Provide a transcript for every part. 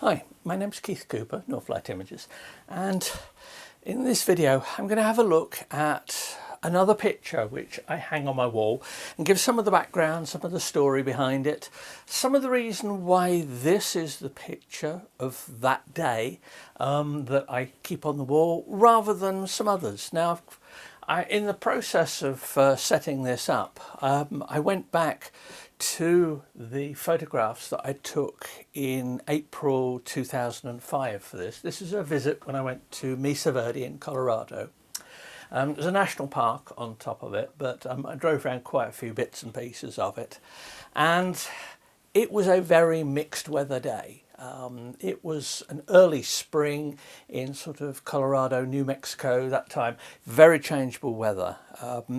Hi, my name's Keith Cooper, Northlight Images, and in this video I'm going to have a look at another picture which I hang on my wall and give some of the background, some of the story behind it, some of the reason why this is the picture of that day that I keep on the wall rather than some others. Now, in the process of setting this up, I went back to the photographs that I took in April 2005 for this. This is a visit when I went to Mesa Verde in Colorado. There's a national park on top of it, but I drove around quite a few bits and pieces of it, and it was a very mixed weather day. It was an early spring in sort of Colorado, New Mexico, that time. Very changeable weather.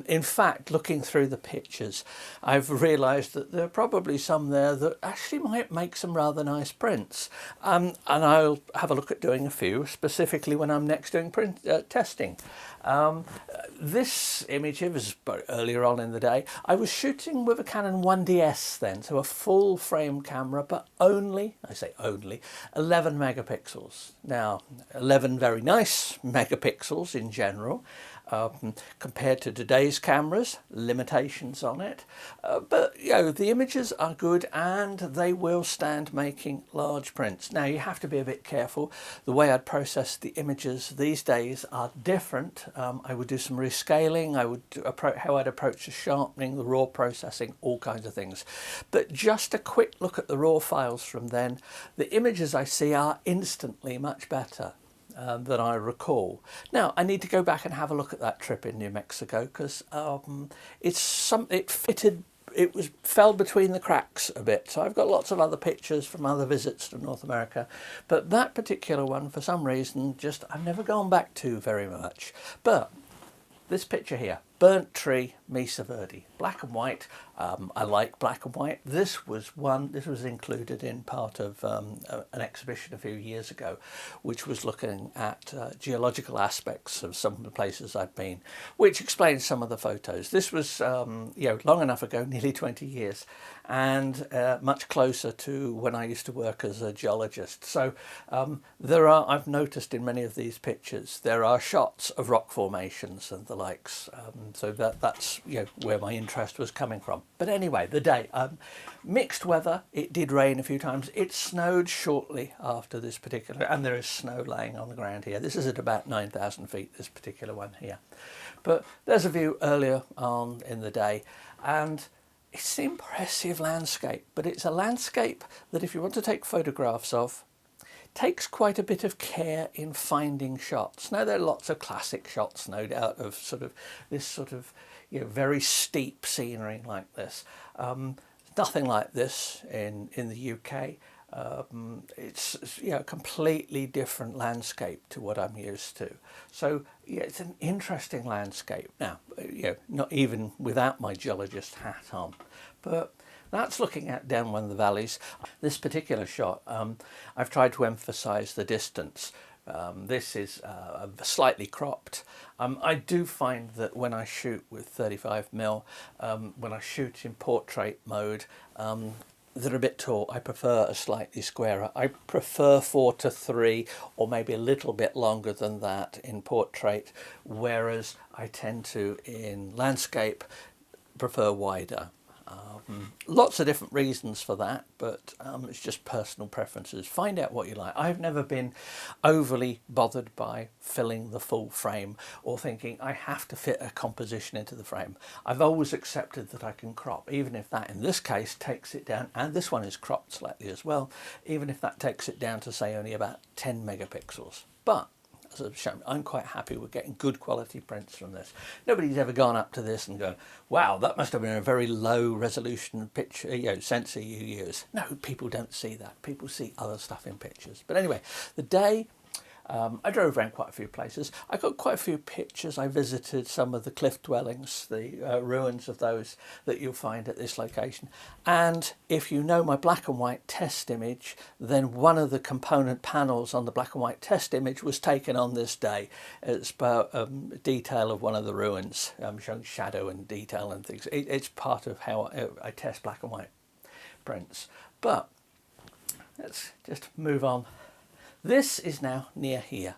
In fact, looking through the pictures, I've realised that there are probably some there that actually might make some rather nice prints. And I'll have a look at doing a few, specifically when I'm next doing print testing. This image here was earlier on in the day. I was shooting with a Canon 1DS then, so a full frame camera, but only, I say only, 11 megapixels. Now, 11 very nice megapixels in general. Compared to today's cameras, limitations on it, but you know, the images are good and they will stand making large prints. Now, you have to be a bit careful. The way I'd process the images these days are different. I would do some rescaling, I would how I'd approach the sharpening, the raw processing, all kinds of things. But just a quick look at the raw files from then, the images I see are instantly much better than I recall. Now, I need to go back and have a look at that trip in New Mexico because it fell between the cracks a bit. So I've got lots of other pictures from other visits to North America, but that particular one, for some reason, I've never gone back to very much. But this picture here, Burnt Tree, Mesa Verde, black and white. I like black and white. This was included in part of an exhibition a few years ago, which was looking at geological aspects of some of the places I've been, which explains some of the photos. This was long enough ago, nearly 20 years, and much closer to when I used to work as a geologist. So I've noticed in many of these pictures, there are shots of rock formations and the likes. So that's where my interest was coming from. But anyway, the day, mixed weather. It did rain a few times. It snowed shortly after this particular, and there is snow laying on the ground here. This is at about 9,000 feet, this particular one here. But there's a view earlier on in the day, and it's an impressive landscape. But it's a landscape that, if you want to take photographs of, takes quite a bit of care in finding shots. Now, there are lots of classic shots, no doubt, of this very steep scenery like this. Nothing like this in the UK. It's a completely different landscape to what I'm used to. So yeah, it's an interesting landscape. Now, not even without my geologist hat on, but that's looking at down one of the valleys. This particular shot, I've tried to emphasize the distance. This is slightly cropped. I do find that when I shoot with 35mm, when I shoot in portrait mode, they're a bit tall. I prefer a slightly squarer. I prefer 4:3 or maybe a little bit longer than that in portrait, whereas I tend to, in landscape, prefer wider. Lots of different reasons for that, but it's just personal preferences. Find out what you like. I've never been overly bothered by filling the full frame or thinking I have to fit a composition into the frame. I've always accepted that I can crop, even if that in this case takes it down, and this one is cropped slightly as well, even if that takes it down to say only about 10 megapixels. But as I've shown, I'm quite happy with getting good quality prints from this. Nobody's ever gone up to this and gone, wow, that must have been a very low resolution picture, sensor you use. No, people don't see that. People see other stuff in pictures. But anyway, the day, I drove around quite a few places. I got quite a few pictures. I visited some of the cliff dwellings, the ruins of those that you'll find at this location. And if you know my black and white test image, then one of the component panels on the black and white test image was taken on this day. It's about detail of one of the ruins, showing shadow and detail and things. It's part of how I test black and white prints. But let's just move on. This is now near here.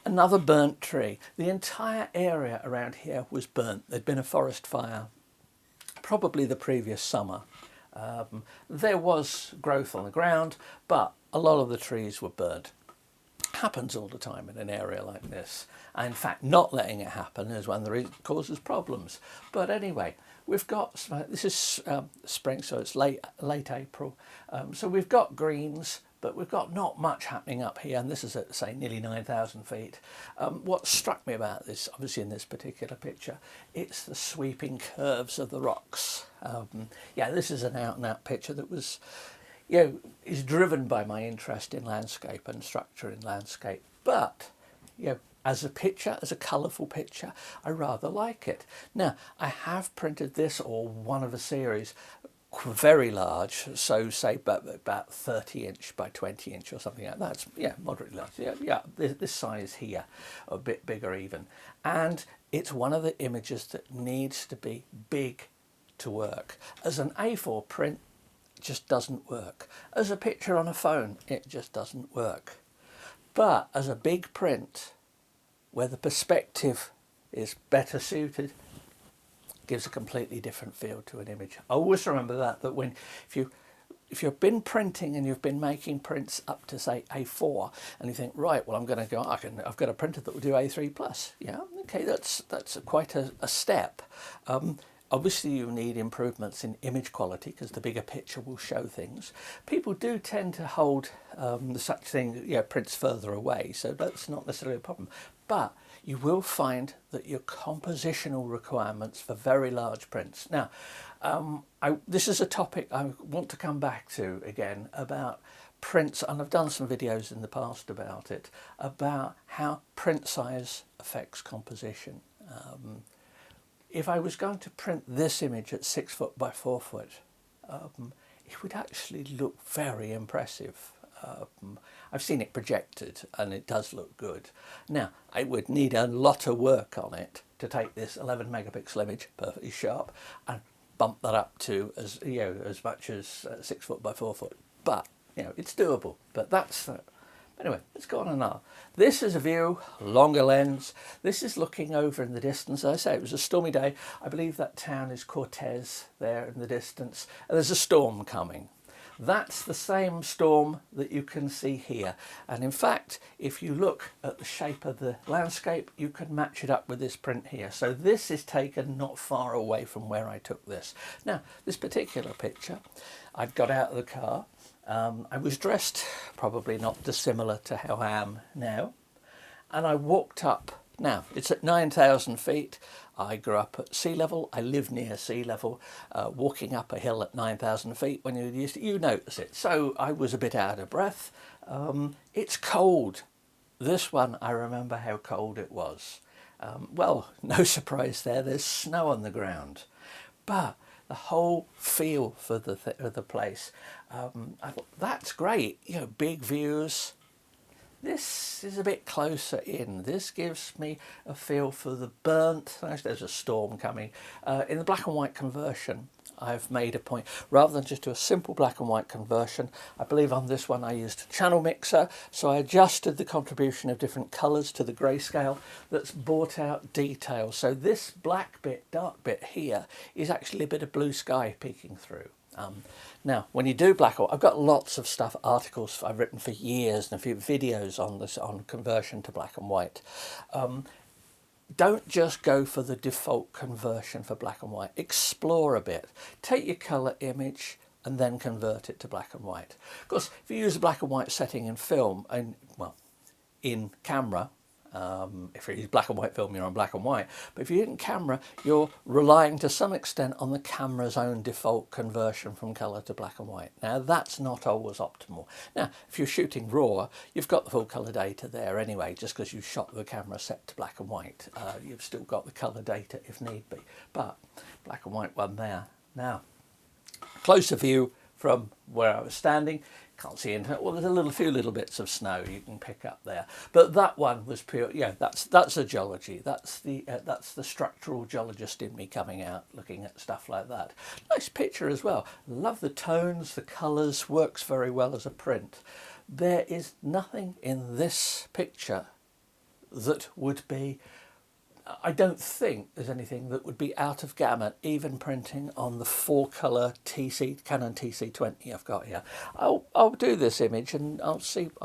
Another burnt tree. The entire area around here was burnt. There'd been a forest fire probably the previous summer. There was growth on the ground, but a lot of the trees were burnt. Happens all the time in an area like this. And in fact, not letting it happen is one that causes problems. But anyway, we've got, this is spring, so it's late April. So we've got greens, but we've got not much happening up here, and this is at, say, nearly 9,000 feet. What struck me about this, obviously in this particular picture, it's the sweeping curves of the rocks. Yeah, this is an out-and-out picture that was, you know, is driven by my interest in landscape and structure in landscape. But, you know, as a picture, as a colourful picture, I rather like it. Now, I have printed this, or one of a series, very large, so say about 30 inch by 20 inch or something like that. That's, yeah, moderately large. Yeah, this size here, a bit bigger even. And it's one of the images that needs to be big to work. As an A4 print, it just doesn't work. As a picture on a phone, it just doesn't work. But as a big print, where the perspective is better suited, gives a completely different feel to an image. I always remember that when if you've been printing and you've been making prints up to say A4, and you think, right, well, I'm going to go, I've got a printer that will do A3 plus. Yeah, okay, that's quite a step. Obviously, you need improvements in image quality because the bigger picture will show things. People do tend to hold such things, you know, prints further away, so that's not necessarily a problem. But you will find that your compositional requirements for very large prints. Now, this is a topic I want to come back to again about prints, and I've done some videos in the past about it, about how print size affects composition. If I was going to print this image at 6 foot by 4 foot, it would actually look very impressive. I've seen it projected and it does look good. Now, I would need a lot of work on it to take this 11 megapixel image, perfectly sharp, and bump that up to as, you know, as much as 6 foot by 4 foot. But, you know, it's doable. But that's anyway, let's go on another. This is a view, longer lens. This is looking over in the distance. As I say, it was a stormy day. I believe that town is Cortez there in the distance. And there's a storm coming. That's the same storm that you can see here. And in fact, if you look at the shape of the landscape, you can match it up with this print here. So this is taken not far away from where I took this. Now, this particular picture, I'd got out of the car. I was dressed probably not dissimilar to how I am now. And I walked up. Now, it's at 9,000 feet. I grew up at sea level. I live near sea level. Walking up a hill at 9,000 feet, when you notice it. So I was a bit out of breath. It's cold. This one, I remember how cold it was. Well, no surprise there. There's snow on the ground. But the whole feel for the place, I thought, that's great. You know, big views. This is a bit closer in. This gives me a feel for the burnt. There's a storm coming. In the black and white conversion, I've made a point, rather than just do a simple black and white conversion, I believe on this one I used a channel mixer, so I adjusted the contribution of different colours to the grayscale that's brought out detail. So this black bit, dark bit here is actually a bit of blue sky peeking through. Now, when you do black and white, I've got lots of stuff, articles I've written for years and a few videos on this, on conversion to black and white. Don't just go for the default conversion for black and white. Explore a bit. Take your colour image and then convert it to black and white. Of course, if you use a black and white setting in film, and well, in camera, if you use black and white film, you're on black and white. But if you're in camera, you're relying to some extent on the camera's own default conversion from colour to black and white. Now, that's not always optimal. Now, if you're shooting raw, you've got the full colour data there anyway, just because you shot the camera set to black and white. You've still got the colour data if need be. But black and white one there. Now, closer view, from where I was standing. Can't see into it. Well, there's a few little bits of snow you can pick up there, but that one was pure. Yeah, that's a geology. That's the structural geologist in me coming out, looking at stuff like that. Nice picture as well. Love the tones, the colours. Works very well as a print. There is nothing in this picture that would be. I don't think there's anything that would be out of gamut, even printing on the 4-colour Canon TC20 I've got here. I'll do this image and I'll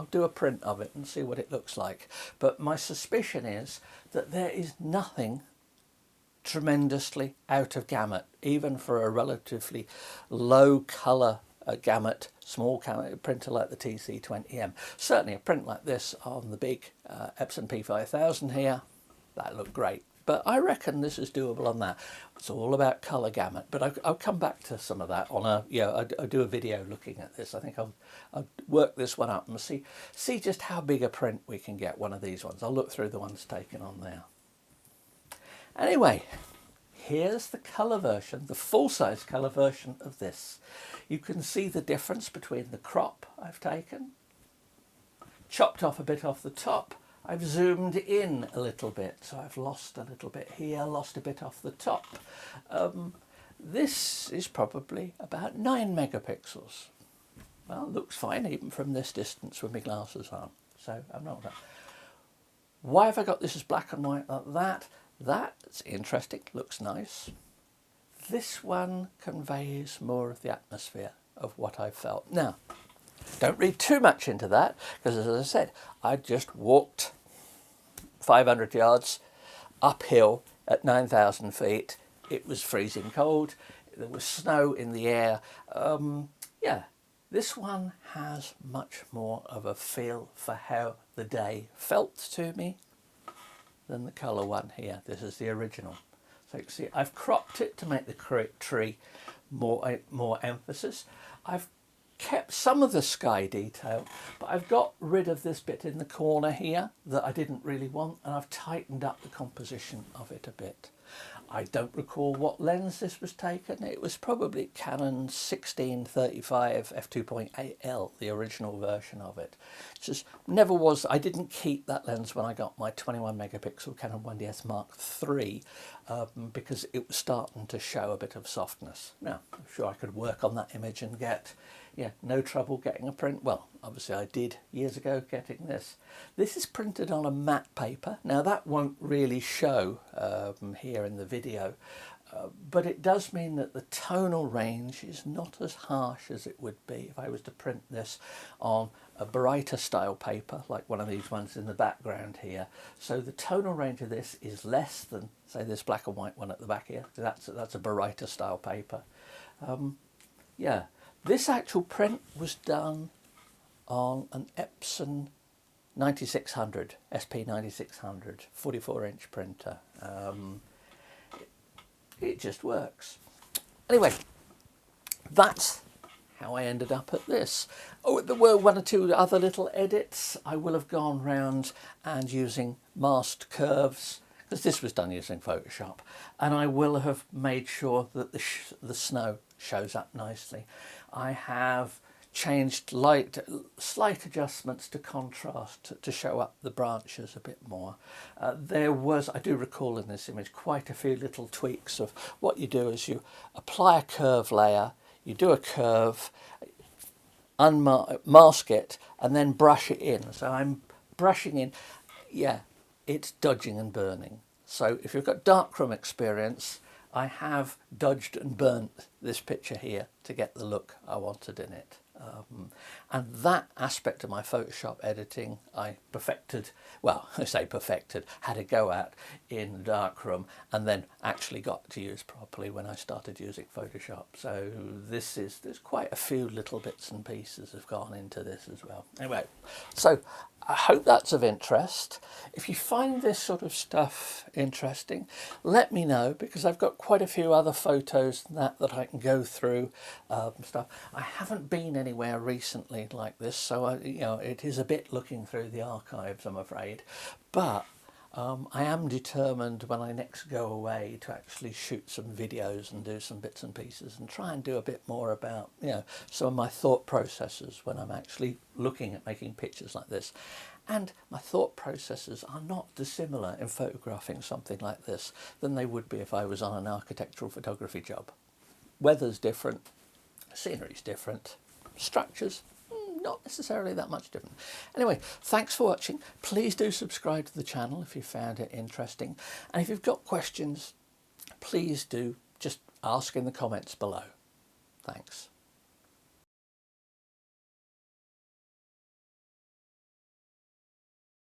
do a print of it and see what it looks like. But my suspicion is that there is nothing tremendously out of gamut, even for a relatively low colour gamut, small printer like the TC20M. Certainly a print like this on the big Epson P5000 here, that looked great, but I reckon this is doable on that. It's all about colour gamut, but I'll come back to some of that on I'll do a video looking at this. I think I'll work this one up and see just how big a print we can get one of these ones. I'll look through the ones taken on there. Anyway, here's the colour version, the full-size colour version of this. You can see the difference between the crop I've taken, chopped off a bit off the top. I've zoomed in a little bit, so I've lost a little bit here, lost a bit off the top. This is probably about 9 megapixels. Well, looks fine even from this distance with my glasses on, so I'm not that. Why have I got this as black and white like that? That's interesting, looks nice. This one conveys more of the atmosphere of what I felt. Now, don't read too much into that, because as I said, I just walked 500 yards uphill at 9,000 feet. It was freezing cold. There was snow in the air. Yeah, this one has much more of a feel for how the day felt to me than the colour one here. This is the original. So you can see I've cropped it to make the tree more emphasis. I've kept some of the sky detail, but I've got rid of this bit in the corner here that I didn't really want, and I've tightened up the composition of it a bit. I don't recall what lens this was taken. It was probably Canon 1635 f2.8L, the original version of it. Just never was. I didn't keep that lens when I got my 21 megapixel Canon 1DS Mark III because it was starting to show a bit of softness. Now, I'm sure I could work on that image and get, no trouble getting a print. Well, obviously I did years ago getting this. This is printed on a matte paper. Now that won't really show here in the video, but it does mean that the tonal range is not as harsh as it would be if I was to print this on a brighter style paper, like one of these ones in the background here. So the tonal range of this is less than, say, this black and white one at the back here. That's a brighter style paper. Yeah, this actual print was done on an Epson 9600, SP 9600, 44-inch printer. It just works. Anyway, that's how I ended up at this. Oh, there were one or two other little edits. I will have gone round and using masked curves, because this was done using Photoshop, and I will have made sure that the snow shows up nicely. I have changed slight adjustments to contrast to show up the branches a bit more. There was, I do recall in this image, quite a few little tweaks of what you do is you apply a curve layer, you do a curve, mask it, and then brush it in. So I'm brushing in, it's dodging and burning. So if you've got darkroom experience, I have dodged and burnt this picture here to get the look I wanted in it. And that aspect of my Photoshop editing I perfected, well, I say perfected, had a go at in the darkroom, and then actually got to use properly when I started using Photoshop. So there's quite a few little bits and pieces have gone into this as well. Anyway, so I hope that's of interest. If you find this sort of stuff interesting, let me know, because I've got quite a few other photos that I can go through stuff. I haven't been anywhere recently like this, so it is a bit looking through the archives, I'm afraid. But I am determined when I next go away to actually shoot some videos and do some bits and pieces and try and do a bit more about, you know, some of my thought processes when I'm actually looking at making pictures like this. And my thought processes are not dissimilar in photographing something like this than they would be if I was on an architectural photography job. Weather's different, scenery's different, structures not necessarily that much different. Anyway, thanks for watching. Please do subscribe to the channel if you found it interesting. And if you've got questions, please do just ask in the comments below. Thanks.